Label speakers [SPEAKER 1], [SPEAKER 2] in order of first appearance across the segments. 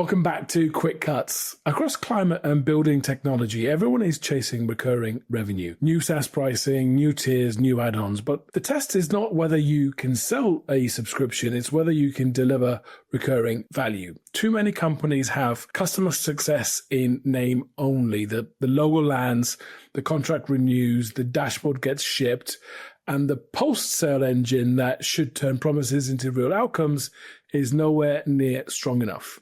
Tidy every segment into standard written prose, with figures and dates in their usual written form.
[SPEAKER 1] Welcome back to Quick Cuts. Across climate and building technology, everyone is chasing recurring revenue. New SaaS pricing, new tiers, new add-ons. But the test is not whether you can sell a subscription, it's whether you can deliver recurring value. Too many companies have customer success in name only. The logo lands, the contract renews, the dashboard gets shipped, and the post-sale engine that should turn promises into real outcomes is nowhere near strong enough.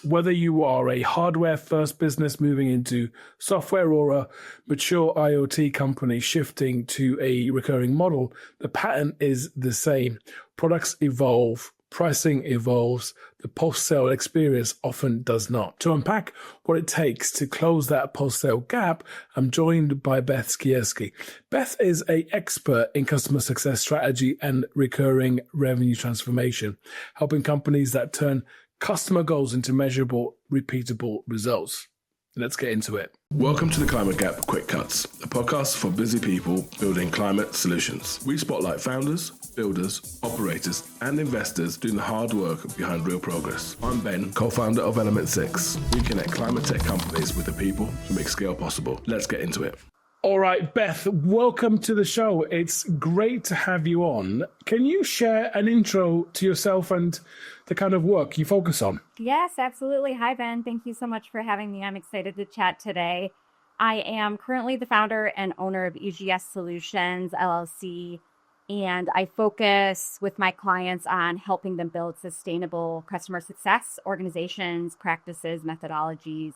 [SPEAKER 1] Whether you are a hardware-first business moving into software or a mature IoT company shifting to a recurring model, the pattern is the same. Products evolve, pricing evolves, the post-sale experience often does not. To unpack what it takes to close that post-sale gap, I'm joined by Beth Skierski. Beth is an expert in customer success strategy and recurring revenue transformation, helping companies that turn customer goals into measurable, repeatable results. Let's get into it. Welcome to the Climate Gap Quick Cuts, a podcast for busy people building climate solutions. We spotlight founders, builders, operators, and investors doing the hard work behind real progress. I'm Ben, co-founder of Element 6. We connect climate tech companies with the people who make scale possible. Let's get into it. All right, Beth, welcome to the show. It's great to have you on. Can you share an intro to yourself and the kind of work you focus on?
[SPEAKER 2] Yes, absolutely. Hi, Ben. Thank you so much for having me. I'm excited to chat today. I am currently the founder and owner of EGS Solutions, LLC, and I focus with my clients on helping them build sustainable customer success organizations, practices, methodologies.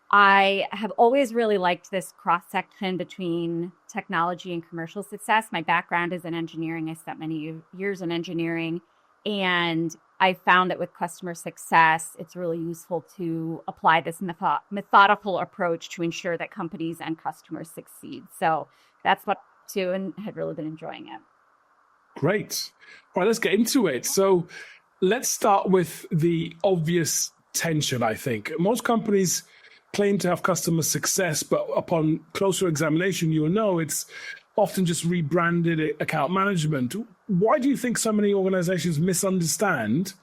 [SPEAKER 2] I have always really liked this cross-section between technology and commercial success. My background is in engineering. I spent many years in engineering, and I found that with customer success, it's really useful to apply this methodical approach to ensure that companies and customers succeed. So that's what I do and have really been enjoying it.
[SPEAKER 1] Great. All right, let's get into it. So let's start with the obvious tension, I think. Most companies claim to have customer success, but upon closer examination, you will know it's often just rebranded account management. Why do you think so many organizations misunderstand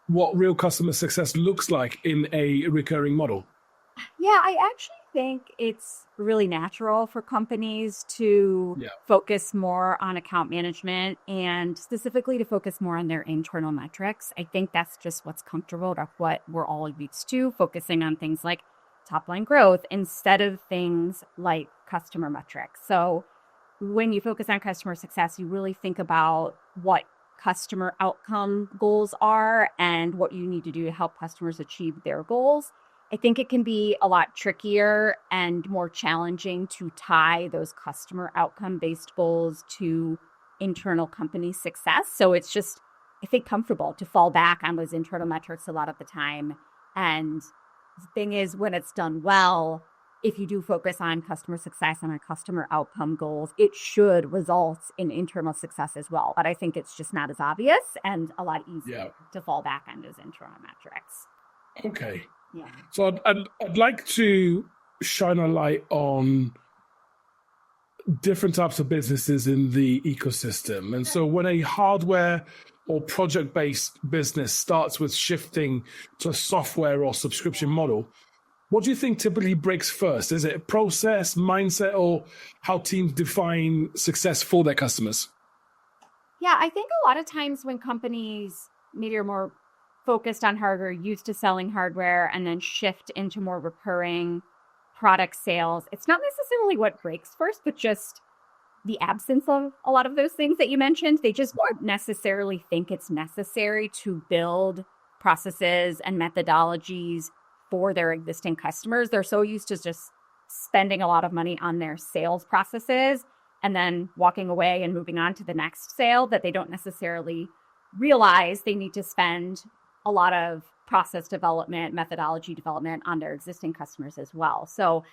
[SPEAKER 1] what real customer success looks like in a recurring model?
[SPEAKER 2] Yeah, I actually think it's really natural for companies to focus more on account management and specifically to focus more on their internal metrics. I think that's just what's comfortable, or what we're all used to, focusing on things like top line growth instead of things like customer metrics. So when you focus on customer success, you really think about what customer outcome goals are and what you need to do to help customers achieve their goals. I think it can be a lot trickier and more challenging to tie those customer outcome based goals to internal company success. So it's just, I think, comfortable to fall back on those internal metrics a lot of the time. And the thing is, when it's done well, if you do focus on customer success and on customer outcome goals, it should result in internal success as well. But I think it's just not as obvious and a lot easier to fall back on those internal metrics.
[SPEAKER 1] Okay.
[SPEAKER 2] Yeah.
[SPEAKER 1] So I'd like to shine a light on different types of businesses in the ecosystem. And so when a hardware or project-based business starts with shifting to a software or subscription model, what do you think typically breaks first? Is it process, mindset, or how teams define success for their customers?
[SPEAKER 2] Yeah, I think a lot of times when companies maybe are more focused on hardware, used to selling hardware, and then shift into more recurring product sales, it's not necessarily what breaks first, but just the absence of a lot of those things that you mentioned. They just don't necessarily think it's necessary to build processes and methodologies for their existing customers. They're so used to just spending a lot of money on their sales processes and then walking away and moving on to the next sale that they don't necessarily realize they need to spend a lot of process development, methodology development on their existing customers as well. So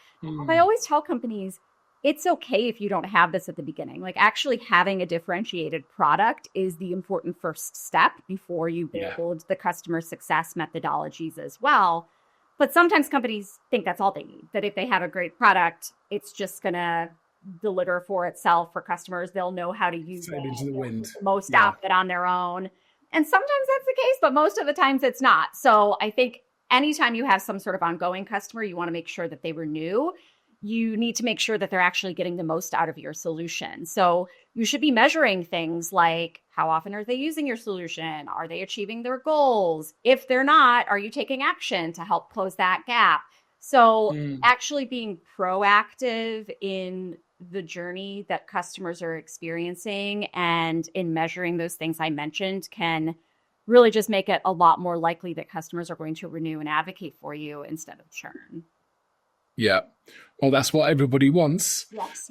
[SPEAKER 2] I always tell companies, it's okay if you don't have this at the beginning. Like, actually having a differentiated product is the important first step before you build the customer success methodologies as well. But sometimes companies think that's all they need, that if they have a great product, it's just going to deliver for itself for customers. They'll know how to use it
[SPEAKER 1] into the wind.
[SPEAKER 2] Out of it on their own. And sometimes that's the case, but most of the times it's not. So I think anytime you have some sort of ongoing customer, you want to make sure that they renew. You need to make sure that they're actually getting the most out of your solution. So you should be measuring things like how often are they using your solution? Are they achieving their goals? If they're not, are you taking action to help close that gap? So actually being proactive in the journey that customers are experiencing and in measuring those things I mentioned can really just make it a lot more likely that customers are going to renew and advocate for you instead of churn.
[SPEAKER 1] Yeah. Well, that's what everybody wants.
[SPEAKER 2] Yes.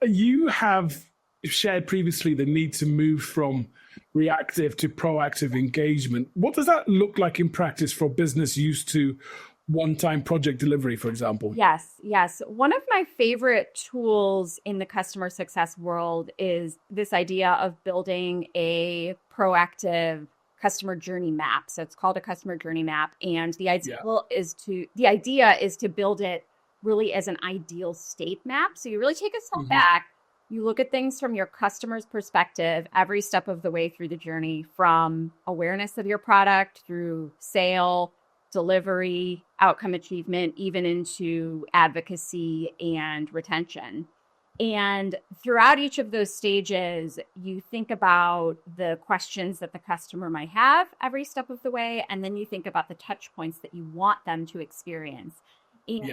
[SPEAKER 1] You have shared previously the need to move from reactive to proactive engagement. What does that look like in practice for business used to one-time project delivery, for example?
[SPEAKER 2] Yes. One of my favorite tools in the customer success world is this idea of building a proactive customer journey map. So it's called a customer journey map. And the idea is to build it really as an ideal state map. So you really take a step back, you look at things from your customer's perspective every step of the way through the journey, from awareness of your product through sale, delivery, outcome achievement, even into advocacy and retention. And throughout each of those stages, you think about the questions that the customer might have every step of the way, and then you think about the touch points that you want them to experience. And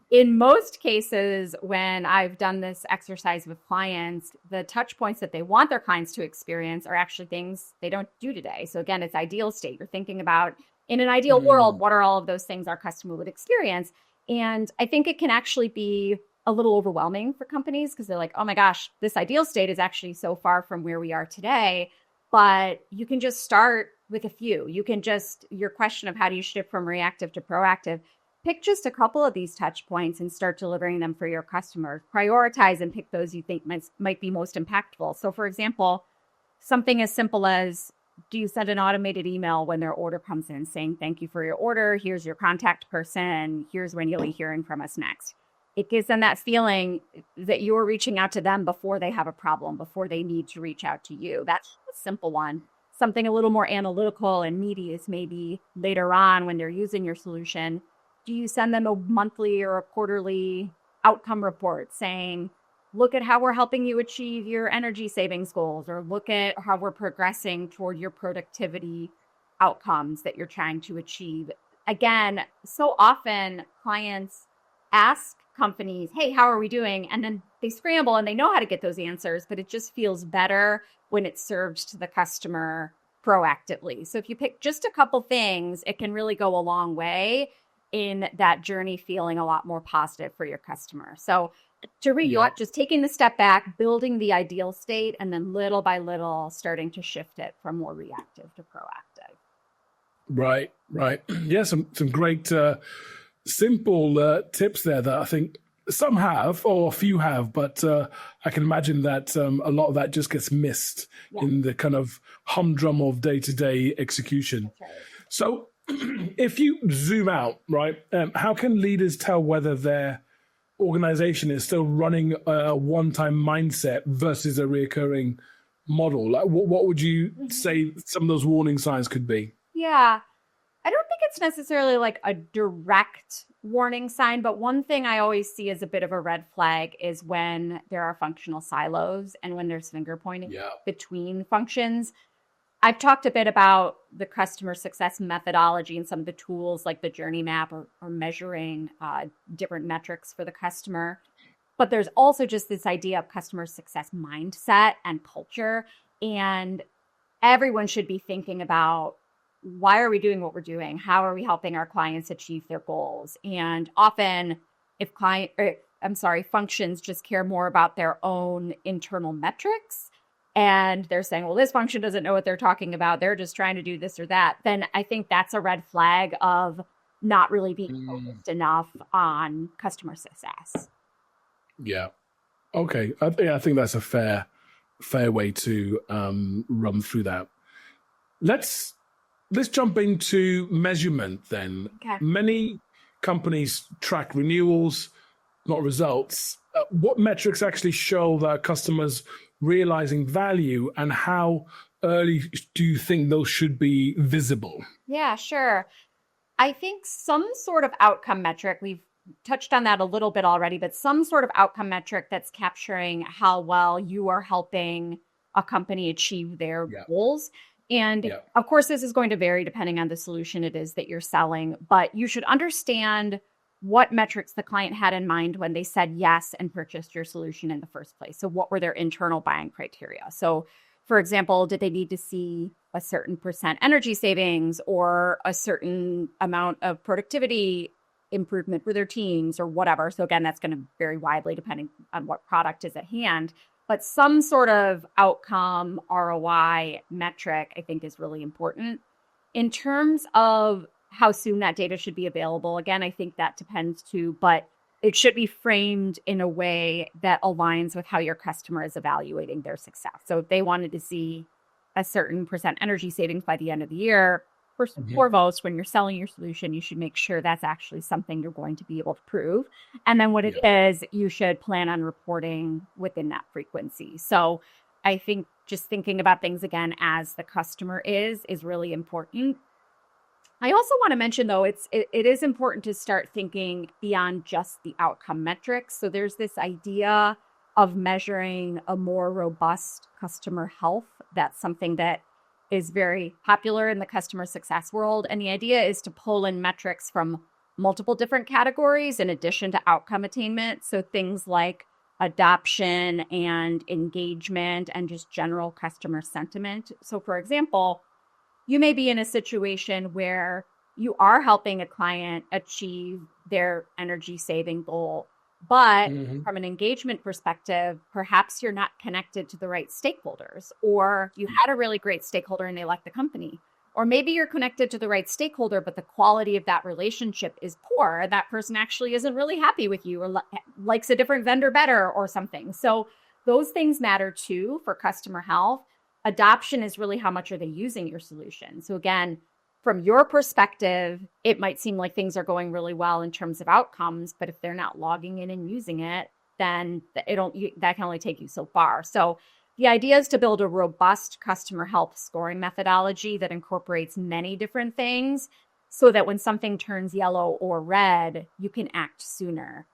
[SPEAKER 2] in most cases, when I've done this exercise with clients, the touch points that they want their clients to experience are actually things they don't do today. So again, it's ideal state. You're thinking about, in an ideal world, what are all of those things our customer would experience? And I think it can actually be a little overwhelming for companies because they're like, oh my gosh, this ideal state is actually so far from where we are today. But you can just start with a few. You can just, your question of how do you shift from reactive to proactive, pick just a couple of these touch points and start delivering them for your customers. Prioritize and pick those you think might be most impactful. So for example, something as simple as, do you send an automated email when their order comes in saying, thank you for your order, here's your contact person, here's when you'll be hearing from us next. It gives them that feeling that you're reaching out to them before they have a problem, before they need to reach out to you. That's a simple one. Something a little more analytical and meaty is maybe later on when they're using your solution. Do you send them a monthly or a quarterly outcome report saying, look at how we're helping you achieve your energy savings goals, or look at how we're progressing toward your productivity outcomes that you're trying to achieve? Again, so often clients ask companies, hey, how are we doing? And then they scramble and they know how to get those answers, but it just feels better when it's served to the customer proactively. So if you pick just a couple things, it can really go a long way in that journey feeling a lot more positive for your customer. So to recap, just taking the step back, building the ideal state, and then little by little starting to shift it from more reactive to proactive.
[SPEAKER 1] Right. Yeah, some great simple tips there that I think some have, or a few have, but I can imagine that a lot of that just gets missed in the kind of humdrum of day-to-day execution.
[SPEAKER 2] Right.
[SPEAKER 1] So if you zoom out, right, how can leaders tell whether their organization is still running a one-time mindset versus a recurring model? Like, what would you say some of those warning signs could be?
[SPEAKER 2] Yeah, I don't think it's necessarily like a direct warning sign, but one thing I always see as a bit of a red flag is when there are functional silos and when there's finger pointing between functions. I've talked a bit about the customer success methodology and some of the tools like the journey map or measuring different metrics for the customer. But there's also just this idea of customer success mindset and culture. And everyone should be thinking about, why are we doing what we're doing? How are we helping our clients achieve their goals? And often if functions just care more about their own internal metrics, and they're saying, well, this function doesn't know what they're talking about, they're just trying to do this or that, then I think that's a red flag of not really being focused enough on customer success.
[SPEAKER 1] Yeah. Okay. I think that's a fair way to run through that. Let's jump into measurement then. Okay. Many companies track renewals, not results. What metrics actually show that customers realizing value, and how early do you think those should be visible?
[SPEAKER 2] Yeah, sure. I think some sort of outcome metric, we've touched on that a little bit already, but some sort of outcome metric that's capturing how well you are helping a company achieve their
[SPEAKER 1] Yeah.
[SPEAKER 2] goals. And
[SPEAKER 1] Yeah.
[SPEAKER 2] of course, this is going to vary depending on the solution it is that you're selling, but you should understand what metrics the client had in mind when they said yes and purchased your solution in the first place. So, what were their internal buying criteria? So, for example, did they need to see a certain percent energy savings or a certain amount of productivity improvement for their teams or whatever? So, again, that's going to vary widely depending on what product is at hand. But some sort of outcome ROI metric, I think, is really important. In terms of how soon that data should be available, again, I think that depends too, but it should be framed in a way that aligns with how your customer is evaluating their success. So if they wanted to see a certain percent energy savings by the end of the year, first and foremost, when you're selling your solution, you should make sure that's actually something you're going to be able to prove. And then what it is, you should plan on reporting within that frequency. So I think just thinking about things again as the customer is really important. I also want to mention, though, it is important to start thinking beyond just the outcome metrics. So there's this idea of measuring a more robust customer health. That's something that is very popular in the customer success world. And the idea is to pull in metrics from multiple different categories in addition to outcome attainment. So things like adoption and engagement and just general customer sentiment. So for example, you may be in a situation where you are helping a client achieve their energy saving goal, but from an engagement perspective, perhaps you're not connected to the right stakeholders, or you had a really great stakeholder and they left the company. Or maybe you're connected to the right stakeholder, but the quality of that relationship is poor. That person actually isn't really happy with you or likes a different vendor better or something. So those things matter too for customer health. Adoption is really how much are they using your solution. So again, from your perspective, it might seem like things are going really well in terms of outcomes, but if they're not logging in and using it, then that can only take you so far. So the idea is to build a robust customer health scoring methodology that incorporates many different things so that when something turns yellow or red, you can act sooner.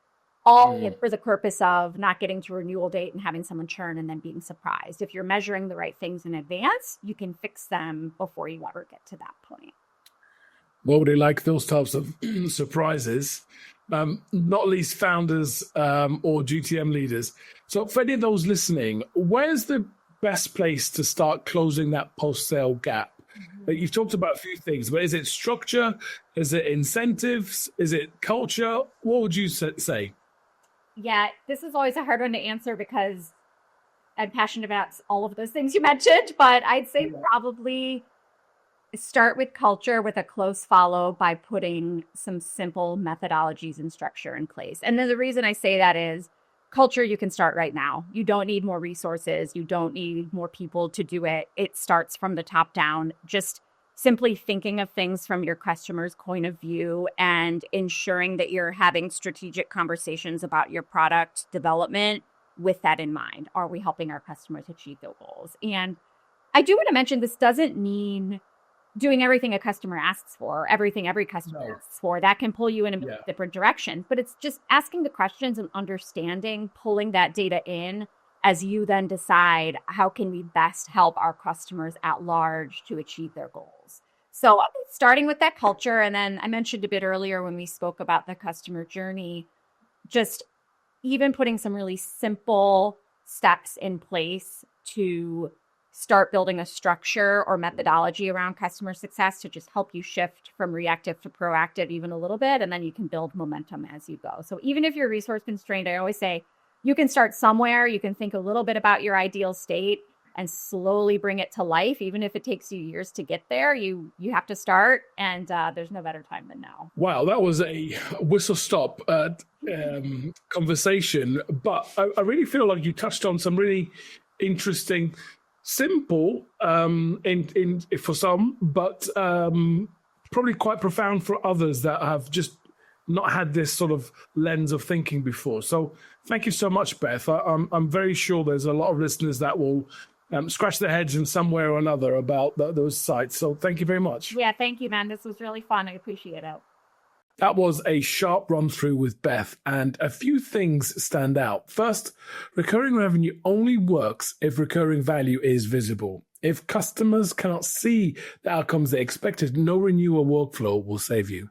[SPEAKER 2] All for the purpose of not getting to renewal date and having someone churn and then being surprised. If you're measuring the right things in advance, you can fix them before you ever get to that point.
[SPEAKER 1] Well, they like those types of surprises, not least founders or GTM leaders. So for any of those listening, where's the best place to start closing that post-sale gap? You've talked about a few things, but is it structure? Is it incentives? Is it culture? What would you say?
[SPEAKER 2] Yeah, this is always a hard one to answer because I'm passionate about all of those things you mentioned, but I'd say probably start with culture with a close follow by putting some simple methodologies and structure in place. And then the reason I say that is culture, you can start right now. You don't need more resources. You don't need more people to do it. It starts from the top down. Just simply thinking of things from your customer's point of view and ensuring that you're having strategic conversations about your product development with that in mind. Are we helping our customers achieve their goals? And I do want to mention this doesn't mean doing everything a customer asks for, everything every customer asks for. That can pull you in a different direction. But it's just asking the questions and understanding, pulling that data in as you then decide how can we best help our customers at large to achieve their goals. So starting with that culture, and then I mentioned a bit earlier when we spoke about the customer journey, just even putting some really simple steps in place to start building a structure or methodology around customer success to just help you shift from reactive to proactive even a little bit, and then you can build momentum as you go. So even if you're resource constrained, I always say you can start somewhere. You can think a little bit about your ideal state and slowly bring it to life. Even if it takes you years to get there, you have to start, and there's no better time than now.
[SPEAKER 1] Wow, that was a whistle-stop conversation, but I really feel like you touched on some really interesting, simple for some, but probably quite profound for others that have just not had this sort of lens of thinking before. So thank you so much, Beth. I'm very sure there's a lot of listeners that will scratch their heads in some way or another about those sites. So thank you very much.
[SPEAKER 2] Yeah, thank you, man. This was really fun. I appreciate it.
[SPEAKER 1] That was a sharp run through with Beth, and a few things stand out. First, recurring revenue only works if recurring value is visible. If customers cannot see the outcomes they expected, no renewal workflow will save you.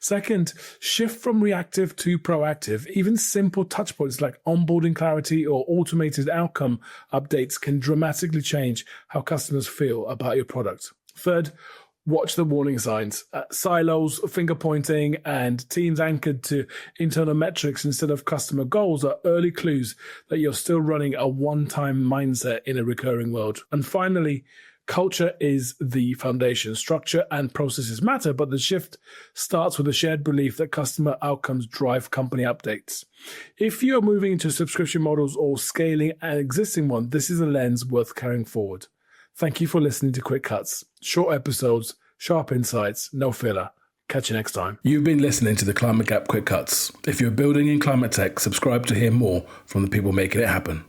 [SPEAKER 1] Second, shift from reactive to proactive. Even simple touchpoints like onboarding clarity or automated outcome updates can dramatically change how customers feel about your product. Third, watch the warning signs. Silos, finger pointing, and teams anchored to internal metrics instead of customer goals are early clues that you're still running a one-time mindset in a recurring world. And finally, culture is the foundation. Structure and processes matter, but the shift starts with a shared belief that customer outcomes drive company updates. If you're moving into subscription models or scaling an existing one, this is a lens worth carrying forward. Thank you for listening to Quick Cuts. Short episodes, sharp insights, no filler. Catch you next time. You've been listening to the Climate Gap Quick Cuts. If you're building in climate tech, subscribe to hear more from the people making it happen.